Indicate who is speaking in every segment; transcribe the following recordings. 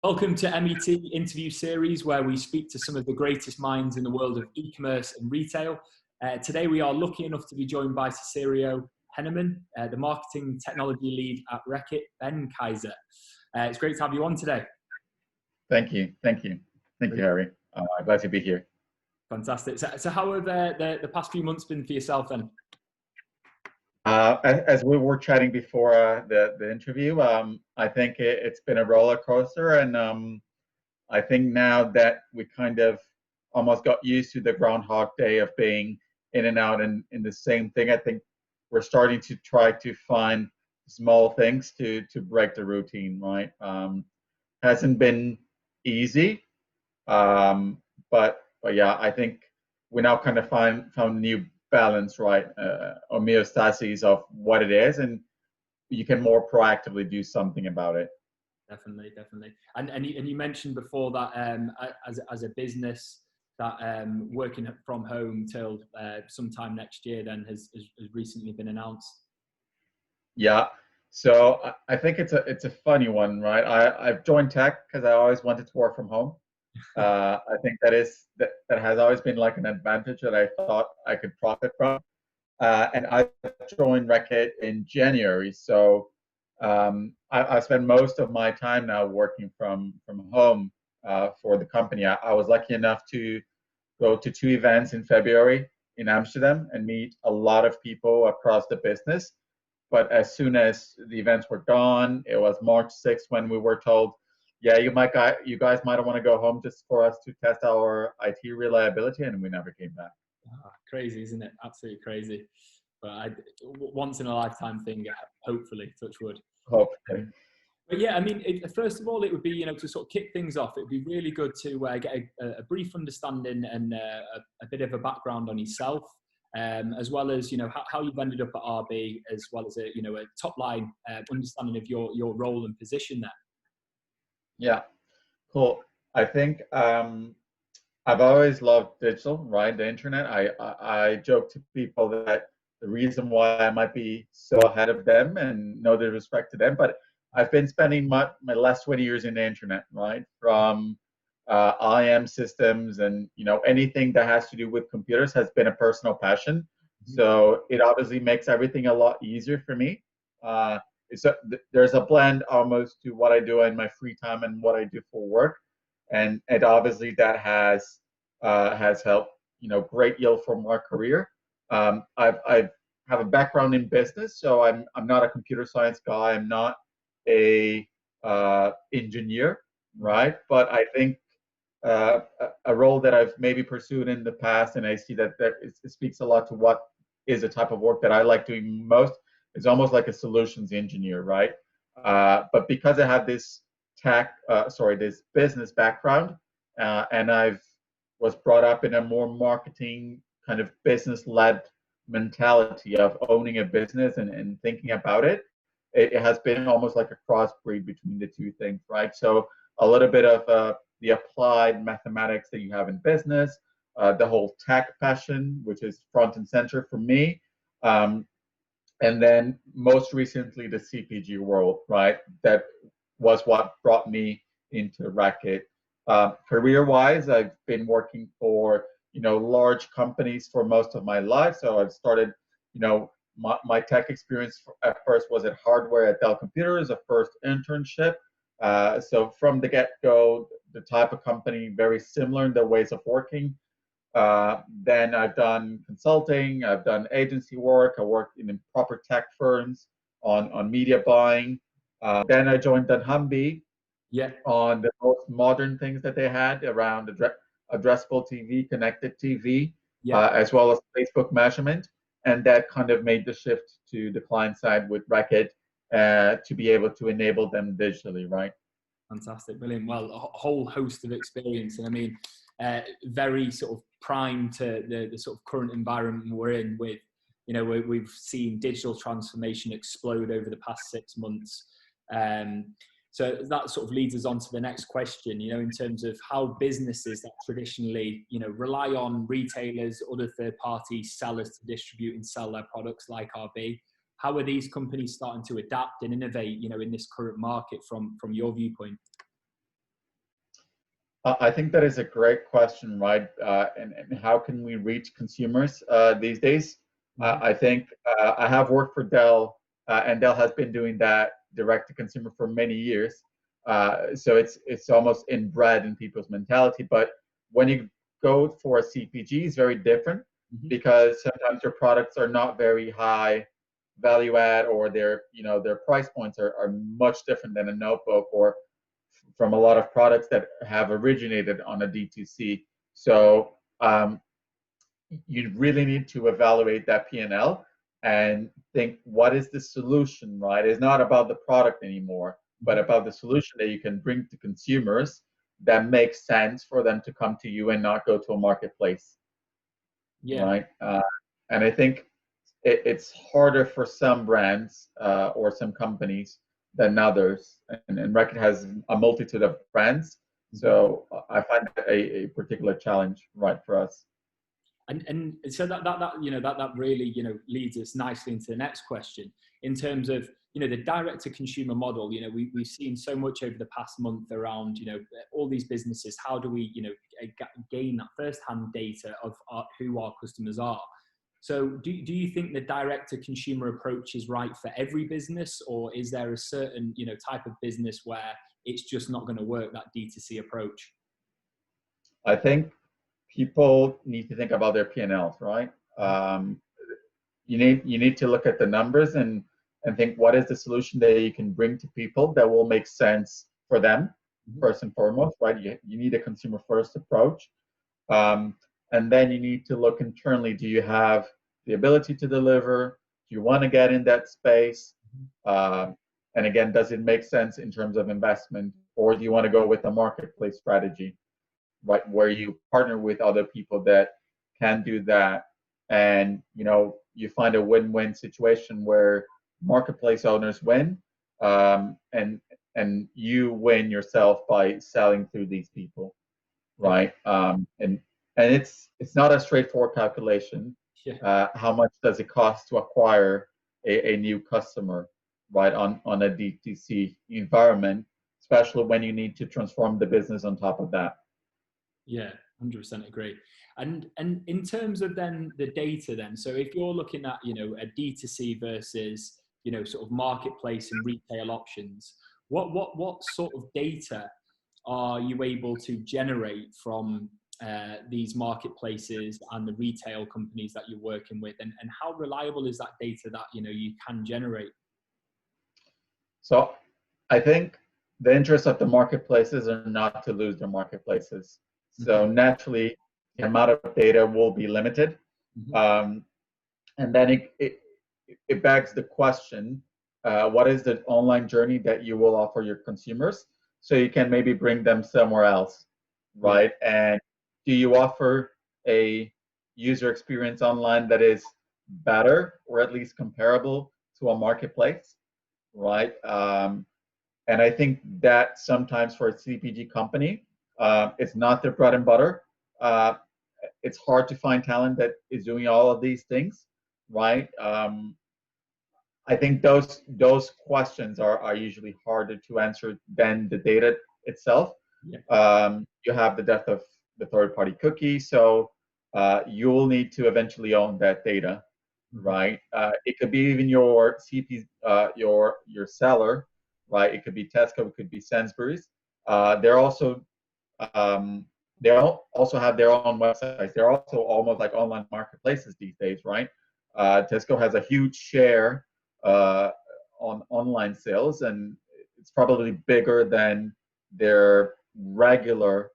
Speaker 1: Welcome to MET interview series where we speak to some of the greatest minds in the world of e-commerce and retail. Today we are lucky enough to be joined by Cicero Hennemann, the marketing technology lead at Reckitt Benckiser. It's great to have you on today.
Speaker 2: Thank you, Harry. Glad to be here.
Speaker 1: Fantastic. So how have the past few months been for yourself then?
Speaker 2: As we were chatting before the interview, I think it's been a roller coaster, and I think now that we kind of almost got used to the Groundhog Day of being in and out in the same thing, I think we're starting to try to find small things to break the routine, right? Hasn't been easy, but yeah, I think we now kind of found new balance, right, homeostasis of what it is, and you can more proactively do something about it.
Speaker 1: Definitely. And you mentioned before that as a business that working from home till sometime next year then has recently been announced.
Speaker 2: Yeah. So I think it's a funny one, right? I've joined tech because I always wanted to work from home. I think that has always been like an advantage that I thought I could profit from. And I joined Reckitt in January, so I spend most of my time now working from home for the company. I was lucky enough to go to 2 events in February in Amsterdam and meet a lot of people across the business. But as soon as the events were gone, it was March 6th when we were told, yeah, you guys might want to go home just for us to test our IT reliability, and we never came back.
Speaker 1: Crazy, isn't it? Absolutely crazy. But once in a lifetime thing, hopefully, touch wood.
Speaker 2: Hopefully.
Speaker 1: But yeah, I mean, first of all, it would be, to sort of kick things off, it would be really good to get a brief understanding and a bit of a background on yourself, as well as, how you've ended up at RB, as well as a top line understanding of your role and position there.
Speaker 2: Yeah, cool. I think I've always loved digital, right? The internet. I joke to people that the reason why I might be so ahead of them, and no disrespect to them, but I've been spending my last 20 years in the internet, right? From IM systems and anything that has to do with computers has been a personal passion. So it obviously makes everything a lot easier for me. There's a blend almost to what I do in my free time and what I do for work, and obviously that has helped great yield for my career. I have a background in business, so I'm not a computer science guy. I'm not a engineer, right? But I think a role that I've maybe pursued in the past, and I see that it speaks a lot to what is the type of work that I like doing most. It's almost like a solutions engineer, right? But because I have this this business background, and I've was brought up in a more marketing kind of business-led mentality of owning a business and thinking about it. It has been almost like a crossbreed between the two things, right? So a little bit of the applied mathematics that you have in business, the whole tech passion, which is front and center for me, and then most recently the CPG world, right? That was what brought me into Reckitt. Career-wise, I've been working for large companies for most of my life. So I've started, my tech experience at first was at hardware at Dell Computers, a first internship. So from the get-go, the type of company very similar in their ways of working. Then I've done consulting, I've done agency work, I worked in proper tech firms on media buying. Then I joined dunnhumby on the most modern things that they had around addressable TV, connected TV, as well as Facebook measurement. And that kind of made the shift to the client side with Reckitt to be able to enable them digitally, right?
Speaker 1: Fantastic, brilliant. Well, a whole host of experience. And I mean, very sort of prime to the sort of current environment we're in with, we've seen digital transformation explode over the past 6 months. So that sort of leads us on to the next question, in terms of how businesses that traditionally, rely on retailers, other third-party sellers to distribute and sell their products like RB, how are these companies starting to adapt and innovate, in this current market from your viewpoint?
Speaker 2: I think that is a great question, right? And how can we reach consumers these days?
Speaker 1: Mhm.
Speaker 2: I think I have worked for Dell, and Dell has been doing that direct to consumer for many years. So it's almost inbred in people's mentality. But when you go for a CPG, it's very different
Speaker 1: Mhm.
Speaker 2: because sometimes your products are not very high value add, or their price points are much different than a notebook or from a lot of products that have originated on a D2C. So you really need to evaluate that P&L and think, what is the solution, right? It's not about the product anymore, but
Speaker 1: Mhm.
Speaker 2: about the solution that you can bring to consumers that makes sense for them to come to you and not go to a marketplace,
Speaker 1: Yeah.
Speaker 2: right? And I think it's harder for some brands or some companies than others. And Reckitt has a multitude of brands.
Speaker 1: Mhm.
Speaker 2: So I find that a particular challenge, right, for us.
Speaker 1: And so that really leads us nicely into the next question in terms of the direct to consumer model. We've seen so much over the past month around all these businesses. How do we gain that first hand data of who our customers are? So do you think the direct to consumer approach is right for every business, or is there a certain type of business where it's just not going to work, that D2C approach?
Speaker 2: I think people need to think about their P&Ls, right? You need to look at the numbers and think, what is the solution that you can bring to people that will make sense for them
Speaker 1: Mhm.
Speaker 2: first and foremost, right? You need a consumer first approach. Um, and then you need to look internally. Do you have the ability to deliver? Do you want to get in that space? Um, and again, does it make sense in terms of investment? Or do you want to go with a marketplace strategy, right, where you partner with other people that can do that? And you find a win-win situation where marketplace owners win, and you win yourself by selling through these people,
Speaker 1: Yeah.
Speaker 2: right? And it's not a straightforward calculation.
Speaker 1: Yeah.
Speaker 2: How much does it cost to acquire a new customer, right, on a DTC environment, especially when you need to transform the business on top of that?
Speaker 1: Yeah, 100% agree. And in terms of then the data then, so if you're looking at, a D2C versus, sort of marketplace and retail options, what sort of data are you able to generate from these marketplaces and the retail companies that you're working with, and how reliable is that data that you can generate?
Speaker 2: So I think the interest of the marketplaces are not to lose their marketplaces.
Speaker 1: Mhm.
Speaker 2: So naturally, the amount of data will be limited.
Speaker 1: Mhm.
Speaker 2: Um, and then it begs the question, what is the online journey that you will offer your consumers so you can maybe bring them somewhere else,
Speaker 1: Yeah.
Speaker 2: right? And do you offer a user experience online that is better or at least comparable to a marketplace, right? And I think that sometimes for a CPG company, it's not their bread and butter. Uh, it's hard to find talent that is doing all of these things, right? I think those questions are usually harder to answer than the data itself.
Speaker 1: Yeah.
Speaker 2: You have the death of the third-party cookie, so you'll need to eventually own that data,
Speaker 1: Mhm.
Speaker 2: right? It could be even your CP, your seller, right? It could be Tesco, it could be Sainsbury's. They're also they also have their own websites. They're also almost like online marketplaces these days, right? Tesco has a huge share uh, on online sales, and it's probably bigger than their regular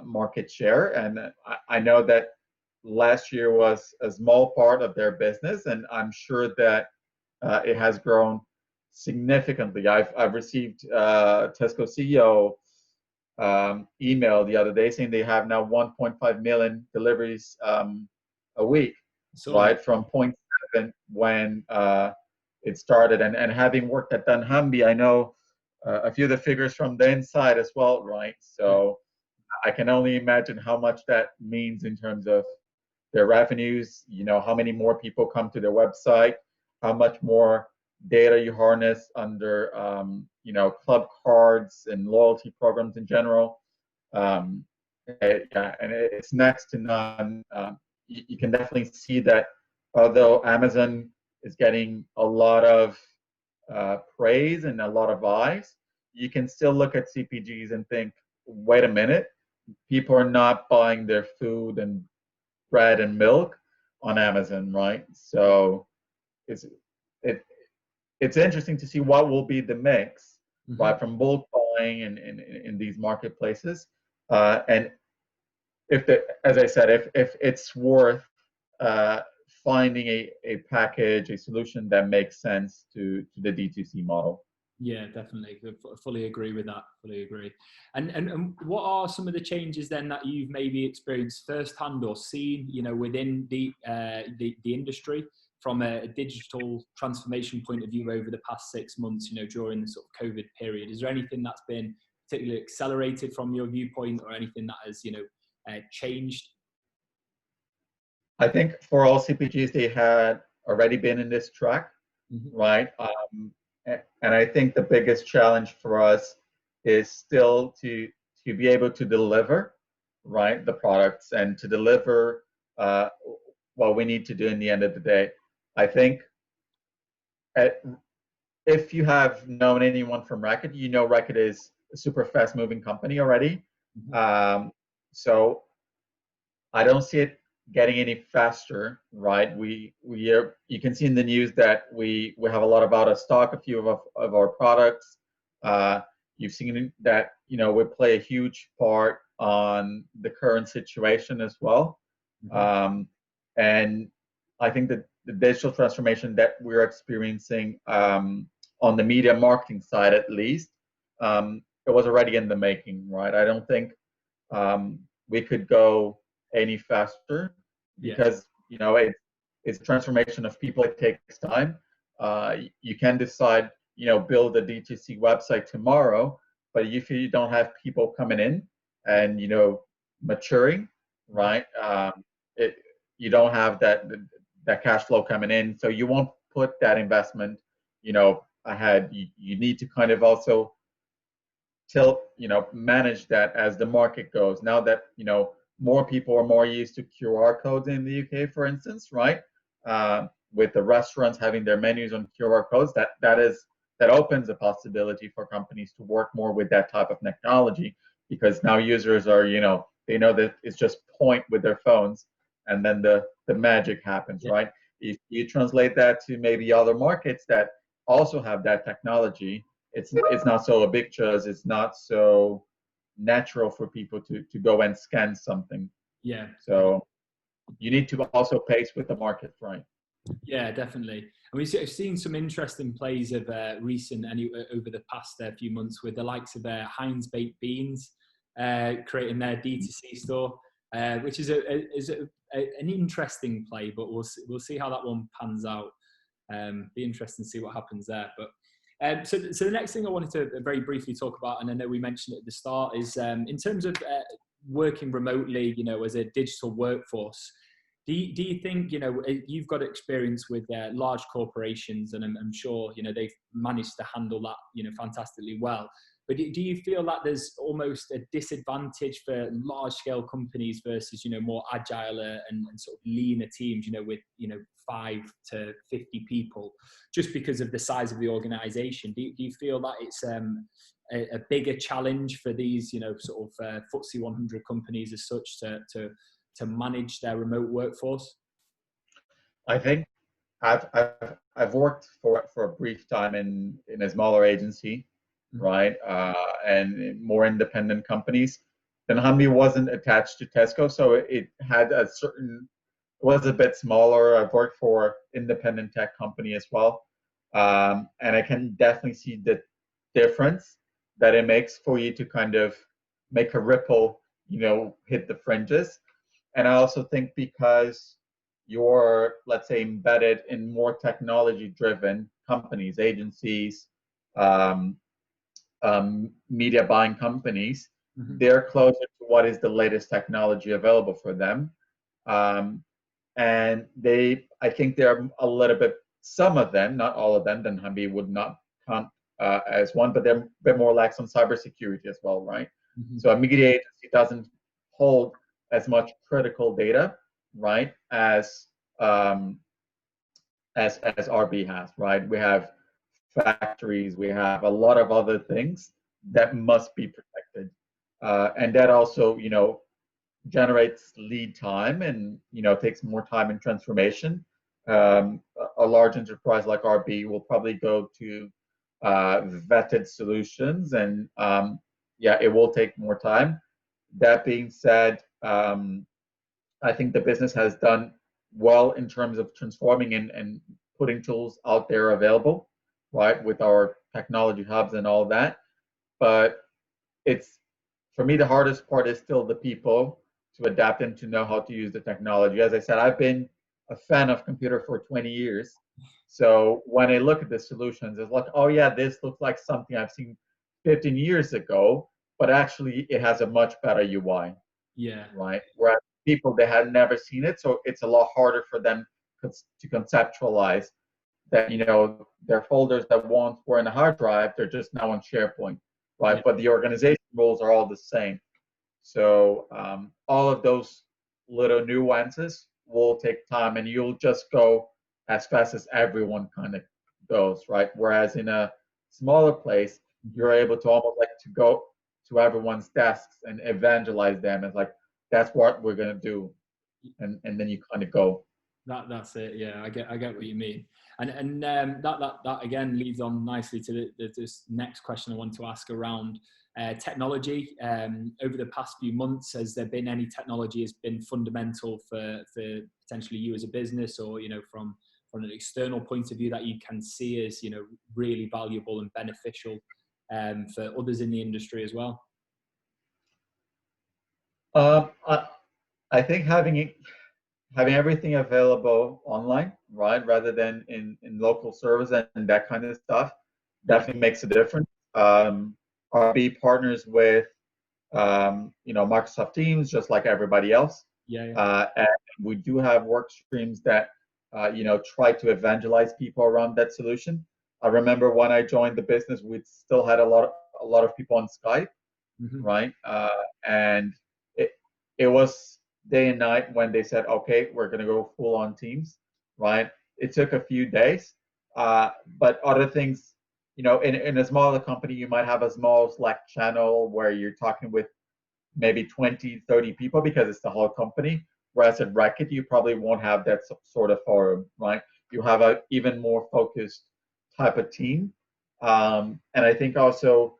Speaker 2: market share. And I know that last year was a small part of their business, and I'm sure that it has grown significantly. I've received Tesco CEO email the other day saying they have now 1.5 million deliveries a week,
Speaker 1: So that.
Speaker 2: right, from point 0.7 when it started. And having worked at dunnhumby, I know a few of the figures from the inside as well, right?
Speaker 1: Yeah.
Speaker 2: So I can only imagine how much that means in terms of their revenues, how many more people come to their website, how much more data you harness under, club cards and loyalty programs in general. Yeah, and it's next to none. You can definitely see that although Amazon is getting a lot of praise and a lot of eyes, you can still look at CPGs and think, wait a minute, people are not buying their food and bread and milk on Amazon, right? So it's it it's interesting to see what will be the mix, right, from bulk buying in these marketplaces, and if the, as I said, if it's worth uh, finding a package, a solution that makes sense to the D2C model.
Speaker 1: Yeah, definitely. Fully agree with that. Fully agree. And what are some of the changes then that you've maybe experienced firsthand or seen, within the industry from a digital transformation point of view over the past 6 months, during the sort of COVID period? Is there anything that's been particularly accelerated from your viewpoint, or anything that has, changed?
Speaker 2: I think for all CPGs, they had already been in this track, right? And I think the biggest challenge for us is still to be able to deliver, right, the products and to deliver what we need to do in the end of the day. I think if you have known anyone from Reckitt, Reckitt is a super fast moving company already. So I don't see it getting any faster, right? You can see in the news that we have a lot of out of stock, a few of our products. You've seen that, we play a huge part on the current situation as well. And I think that the digital transformation that we're experiencing on the media marketing side, at least, it was already in the making, right? I don't think we could go any faster because it's a transformation of people. It takes time. You can decide, build a D2C website tomorrow, but if you don't have people coming in and maturing, right, you don't have that cash flow coming in, so you won't put that investment ahead. You need to kind of also manage that as the market goes. Now that more people are more used to QR codes in the UK, for instance, right? With the restaurants having their menus on QR codes, that opens a possibility for companies to work more with that type of technology, because now users are, they know that it's just point with their phones and then the magic happens, right? If you translate that to maybe other markets that also have that technology, it's not so ubiquitous, it's not so natural for people to go and scan something.
Speaker 1: Yeah.
Speaker 2: So you need to also pace with the market, right?
Speaker 1: Yeah, definitely. And we've seen some interesting plays of recent over the past few months with the likes of Heinz Baked Beans creating their D2C store, which is an interesting play, but we'll see how that one pans out. Be interesting to see what happens there. But so the next thing I wanted to very briefly talk about, and I know we mentioned it at the start, is in terms of working remotely, as a digital workforce. Do you think, you've got experience with large corporations, and I'm sure, they've managed to handle that, fantastically well. But do you feel that there's almost a disadvantage for large scale companies versus, more agile and sort of leaner teams, with, 5 to 50 people, just because of the size of the organization? Do you feel that it's a bigger challenge for these, sort of FTSE 100 companies as such to manage their remote workforce?
Speaker 2: I think I've worked for a brief time in a smaller agency, right, and more independent companies. Then Humvee wasn't attached to Tesco, so it had was a bit smaller. I've worked for independent tech company as well, and I can definitely see the difference that it makes for you to kind of make a ripple, hit the fringes. And I also think because you're, let's say, embedded in more technology-driven companies, agencies, media buying companies, they're closer to what is the latest technology available for them. And I think they're a little bit, some of them, not all of them, then Humvee would not count as one, but they're a bit more lax on cybersecurity as well, right?
Speaker 1: Mm-hmm.
Speaker 2: So a media agency doesn't hold as much critical data, right, as RB has, right? We have factories, we have a lot of other things that must be protected, and that also, generates lead time and takes more time in transformation. A large enterprise like RB will probably go to vetted solutions, and yeah, it will take more time. That being said, I think the business has done well in terms of transforming and putting tools out there available, right, with our technology hubs and all that. But it's, for me, the hardest part is still the people to adapt and to know how to use the technology. As I said, I've been a fan of computer for 20 years. So when I look at the solutions, it's like, oh yeah, this looks like something I've seen 15 years ago, but actually it has a much better UI.
Speaker 1: Yeah.
Speaker 2: Right. Whereas people, they had never seen it, so it's a lot harder for them to conceptualize that, their folders that once were in a hard drive, they're just now on SharePoint, right?
Speaker 1: Yeah.
Speaker 2: But the organization rules are all the same. So all of those little nuances will take time, and you'll just go as fast as everyone kind of goes, right? Whereas in a smaller place, you're able to almost like to go to everyone's desks and evangelize them. It's like, that's what we're gonna do, and then you kind of go.
Speaker 1: That's it. Yeah, I get what you mean, and that again leads on nicely to this next question I want to ask around technology. Over the past few months, has there been any technology has been fundamental for potentially you as a business, or from an external point of view that you can see as really valuable and beneficial for others in the industry as well?
Speaker 2: I think having everything available online, right, rather than in local servers and that kind of stuff, definitely makes a difference. RB partners with Microsoft Teams, just like everybody else. And we do have work streams that try to evangelize people around that solution. I remember when I joined the business, we still had a lot of people on Skype, right? And it was day and night when they said, okay, we're going to go full on Teams, right? It took a few days, but other things, in a smaller company, you might have a small Slack channel where you're talking with maybe 20, 30 people because it's the whole company. Whereas at Reckitt, you probably won't have that sort of forum, right? You have a even more focused type of team. And I think also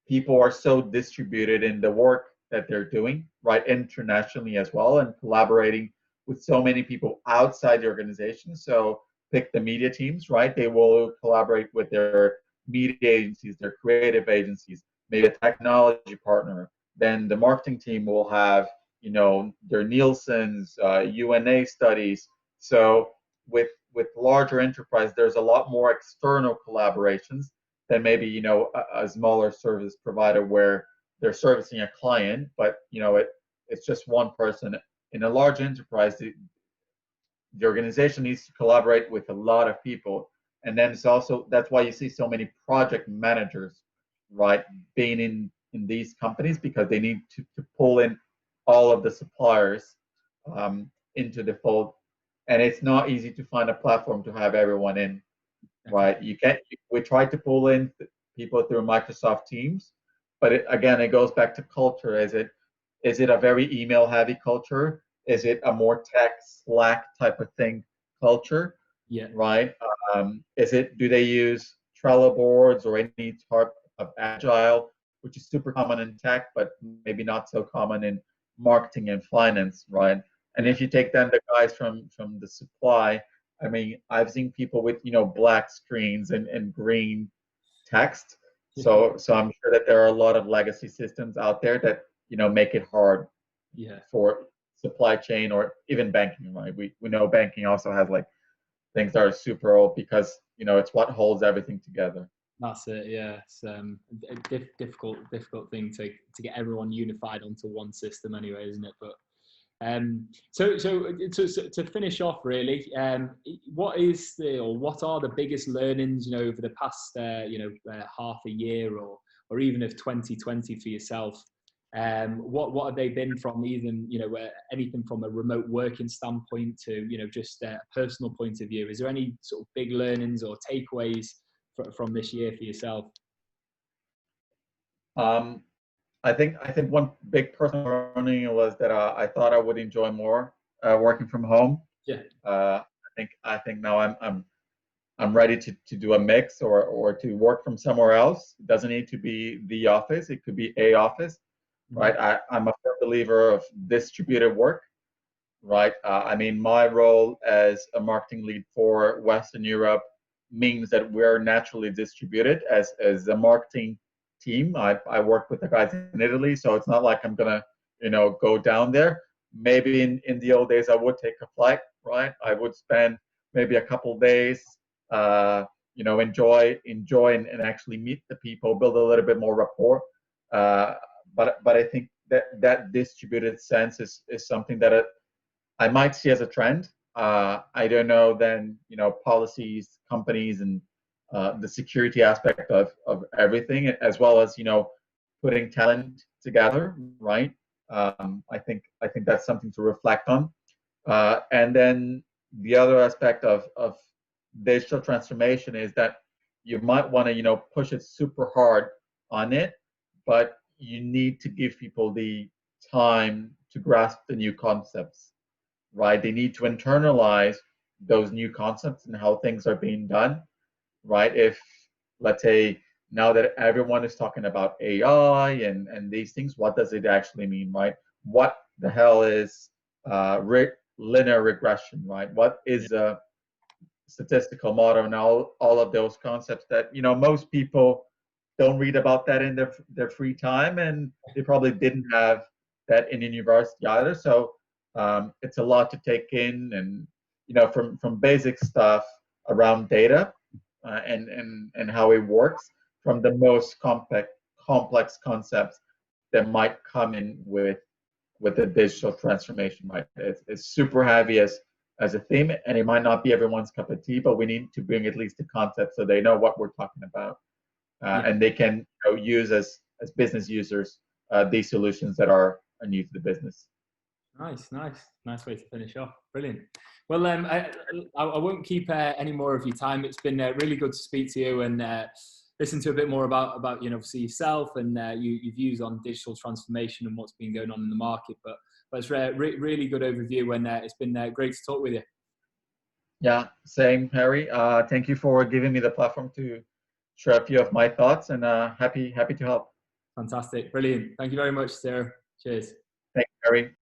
Speaker 2: people are so distributed in the work that they're doing, right, internationally as well, and collaborating with so many people outside the organization. So pick the media teams, right? They will collaborate with their media agencies, their creative agencies, maybe a technology partner. Then the marketing team will have, their Nielsen's, UNA studies. So with larger enterprise, there's a lot more external collaborations than maybe a smaller service provider where they're servicing a client, but it's just one person. In a large enterprise, the organization needs to collaborate with a lot of people, and then it's also, that's why you see so many project managers, right, being in these companies, because they need to pull in all of the suppliers into the fold, and it's not easy to find a platform to have everyone in. Right, you can't. We try to pull in people through Microsoft Teams, but again, it goes back to culture. Is it a very email heavy culture? Is it a more tech Slack type of thing culture?
Speaker 1: Yeah.
Speaker 2: Right. Do they use Trello boards or any type of agile, which is super common in tech, but maybe not so common in marketing and finance, right? And if you take then the guys from the supply, I mean, I've seen people with black screens and green text. So I'm sure that there are a lot of legacy systems out there that make it hard for supply chain or even banking. Right? We know banking also has like things that are super old because it's what holds everything together.
Speaker 1: That's it. Yeah, it's a difficult thing to get everyone unified onto one system anyway, isn't it? But so to finish off, really, what are the biggest learnings over the past half a year or even of 2020 for yourself What have they been from even, anything from a remote working standpoint to, just a personal point of view? Is there any sort of big learnings or takeaways from this year for yourself?
Speaker 2: I think one big personal learning was that I thought I would enjoy more working from home.
Speaker 1: Yeah.
Speaker 2: I think now I'm ready to do a mix or to work from somewhere else. It doesn't need to be the office. It could be a office, right? I'm a firm believer of distributed work, right? I mean, my role as a marketing lead for Western Europe means that we're naturally distributed as a marketing team. I work with the guys in Italy, so it's not like I'm gonna, go down there. Maybe in the old days I would take a flight, right? I would spend maybe a couple of days, enjoy and actually meet the people, build a little bit more rapport. But I think that distributed sense is something that I might see as a trend. I don't know then, policies, companies, and the security aspect of everything, as well as, putting talent together, right? I think that's something to reflect on. And then the other aspect of digital transformation is that you might want to, push it super hard on it, but you need to give people the time to grasp the new concepts, right? They need to internalize those new concepts and how things are being done, right? If, let's say, now that everyone is talking about AI and these things, what does it actually mean, right? What the hell is linear regression, right? What is a statistical model, and all of those concepts that, most people don't read about that in their free time, and they probably didn't have that in university either. So it's a lot to take in, and from basic stuff around data and how it works, from the most complex concepts that might come in with the digital transformation, right? It's super heavy as a theme, and it might not be everyone's cup of tea, but we need to bring at least the concept so they know what we're talking about, and they can use as business users these solutions that are new to the business.
Speaker 1: Nice way to finish off. Brilliant. Well, I won't keep any more of your time. It's been really good to speak to you and listen to a bit more about obviously yourself and your views on digital transformation and what's been going on in the market. But it's really good overview, and it's been great to talk with you.
Speaker 2: Yeah, same, Harry. Thank you for giving me the platform to share a few of my thoughts, and happy to help.
Speaker 1: Fantastic. Brilliant. Thank you very much, Cicero. Cheers.
Speaker 2: Thanks, Harry.